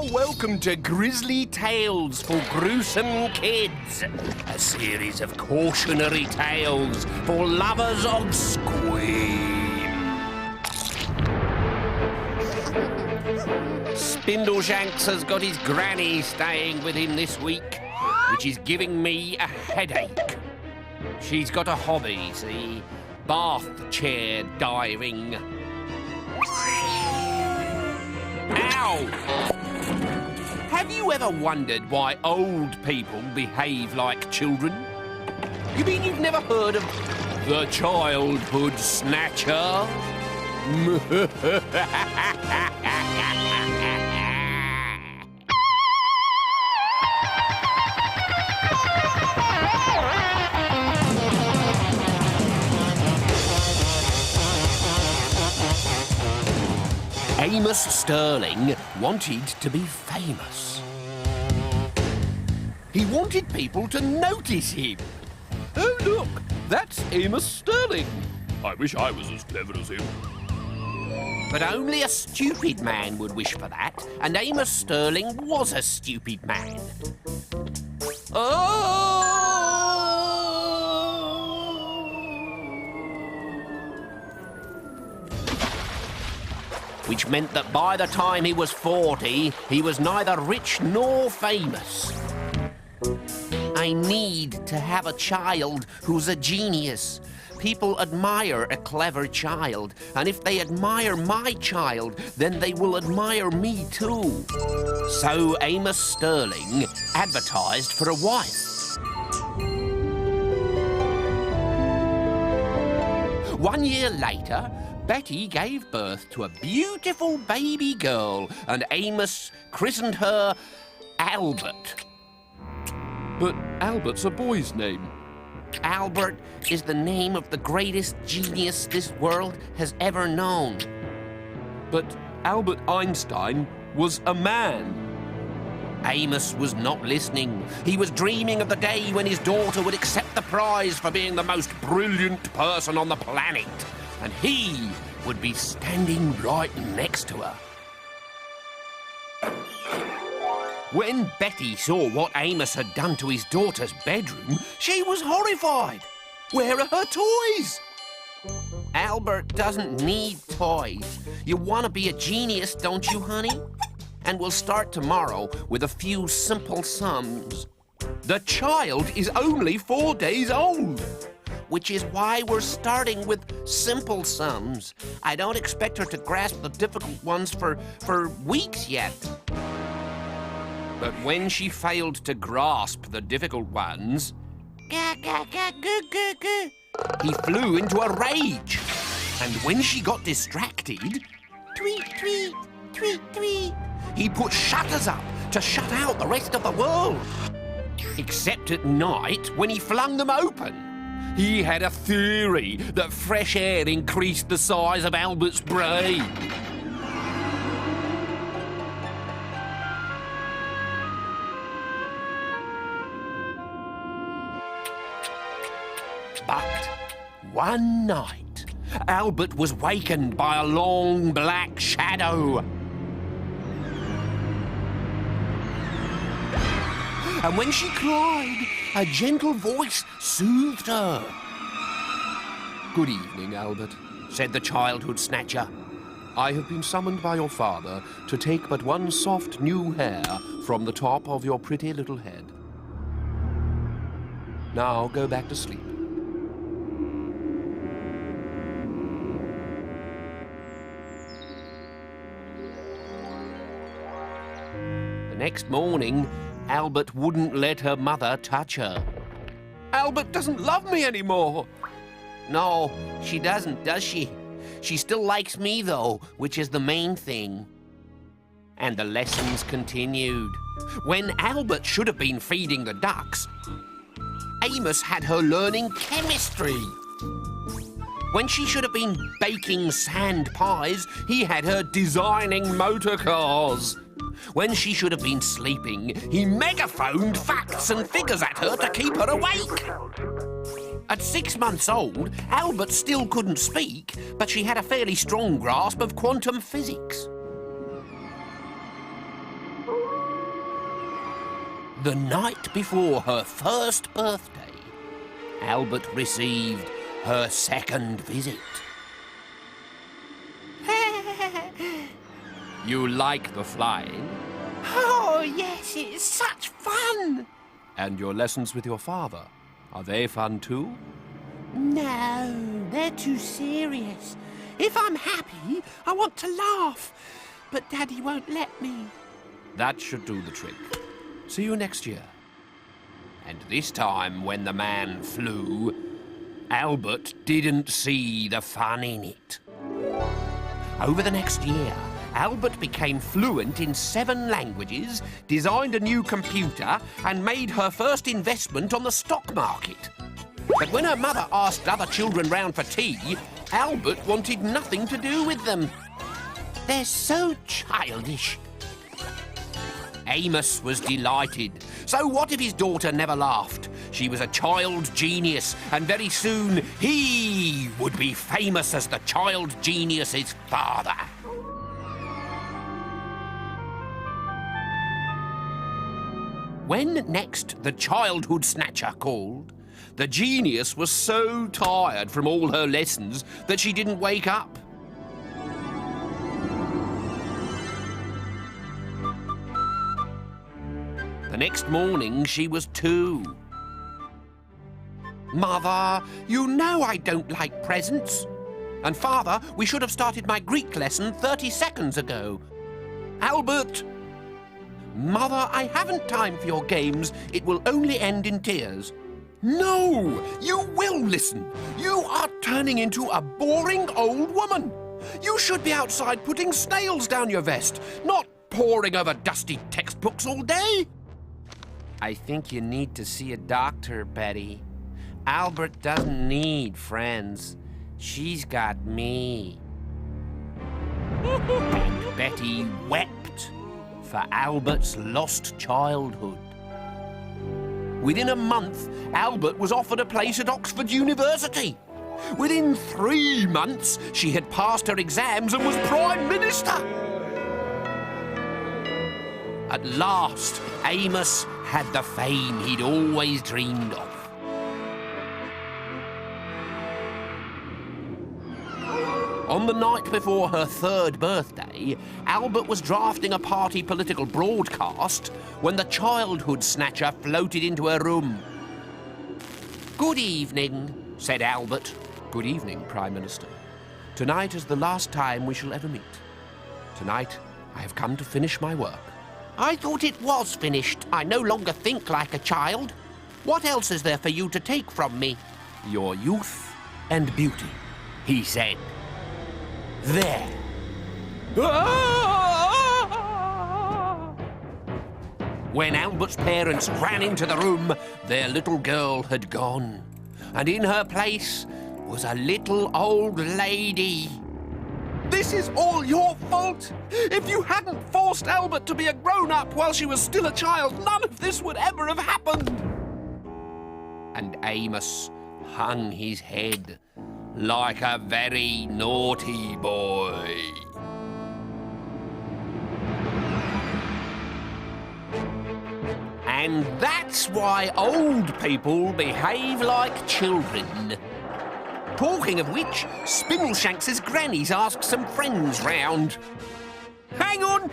Welcome to Grizzly Tales for Gruesome Kids, a series of cautionary tales for lovers of scream. Spindleshanks has got his granny staying with him this week, which is giving me a headache. She's got a hobby, see? Bath chair diving. Ow! Have you ever wondered why old people behave like children? You mean you've never heard of the childhood snatcher? Amos Sterling wanted to be famous. He wanted people to notice him. Oh, look, that's Amos Sterling. I wish I was as clever as him. But only a stupid man would wish for that, and Amos Sterling was a stupid man. Which meant that by the time he was 40, he was neither rich nor famous. I need to have a child who's a genius. People admire a clever child, and if they admire my child, then they will admire me too. So Amos Sterling advertised for a wife. 1 year later, Betty gave birth to a beautiful baby girl, and Amos christened her Albert. But Albert's a boy's name. Albert is the name of the greatest genius this world has ever known. But Albert Einstein was a man. Amos was not listening. He was dreaming of the day when his daughter would accept the prize for being the most brilliant person on the planet. And he would be standing right next to her. When Betty saw what Amos had done to his daughter's bedroom, she was horrified. Where are her toys? Albert doesn't need toys. You want to be a genius, don't you, honey? And we'll start tomorrow with a few simple sums. The child is only 4 days old. Which is why we're starting with simple sums. I don't expect her to grasp the difficult ones for weeks yet. But when she failed to grasp the difficult ones, he flew into a rage. And when she got distracted, tweet, tweet, tweet, tweet, he put shutters up to shut out the rest of the world. Except at night when he flung them open. He had a theory that fresh air increased the size of Albert's brain. But one night, Albert was wakened by a long black shadow. And when she cried, a gentle voice soothed her. Good evening, Albert, said the childhood snatcher. I have been summoned by your father to take but one soft new hair from the top of your pretty little head. Now go back to sleep. The next morning, Albert wouldn't let her mother touch her. Albert doesn't love me anymore. No, she doesn't, does she? She still likes me, though, which is the main thing. And the lessons continued. When Albert should have been feeding the ducks, Amos had her learning chemistry. When she should have been baking sand pies, he had her designing motor cars. When she should have been sleeping, he megaphoned facts and figures at her to keep her awake. At 6 months old, Albert still couldn't speak, but she had a fairly strong grasp of quantum physics. The night before her first birthday, Albert received her second visit. You like the flying? Oh, yes, it's such fun. And your lessons with your father, are they fun too? No, they're too serious. If I'm happy, I want to laugh. But Daddy won't let me. That should do the trick. See you next year. And this time, when the man flew, Albert didn't see the fun in it. Over the next year, Albert became fluent in 7 languages, designed a new computer, and made her first investment on the stock market. But when her mother asked other children round for tea, Albert wanted nothing to do with them. They're so childish. Amos was delighted. So what if his daughter never laughed? She was a child genius, and very soon he would be famous as the child genius's father. When next the childhood snatcher called, the genius was so tired from all her lessons that she didn't wake up. The next morning, she was 2. Mother, you know I don't like presents. And Father, we should have started my Greek lesson 30 seconds ago. Albert! Mother, I haven't time for your games. It will only end in tears. No! You will listen. You are turning into a boring old woman. You should be outside putting snails down your vest, not poring over dusty textbooks all day. I think you need to see a doctor, Betty. Albert doesn't need friends. She's got me. And Betty wept for Albert's lost childhood. Within a month, Albert was offered a place at Oxford University. Within 3 months, she had passed her exams and was Prime Minister. At last, Amos had the fame he'd always dreamed of. On the night before her 3rd birthday, Albert was drafting a party political broadcast when the childhood snatcher floated into her room. "Good evening," said Albert. Good evening, Prime Minister. Tonight is the last time we shall ever meet. Tonight, I have come to finish my work. I thought it was finished. I no longer think like a child. What else is there for you to take from me? Your youth and beauty, he said. There. When Albert's parents ran into the room, their little girl had gone. And in her place was a little old lady. This is all your fault. If you hadn't forced Albert to be a grown-up while she was still a child, none of this would ever have happened. And Amos hung his head like a very naughty boy. And that's why old people behave like children. Talking of which, Spindleshanks's granny's asked some friends round. Hang on!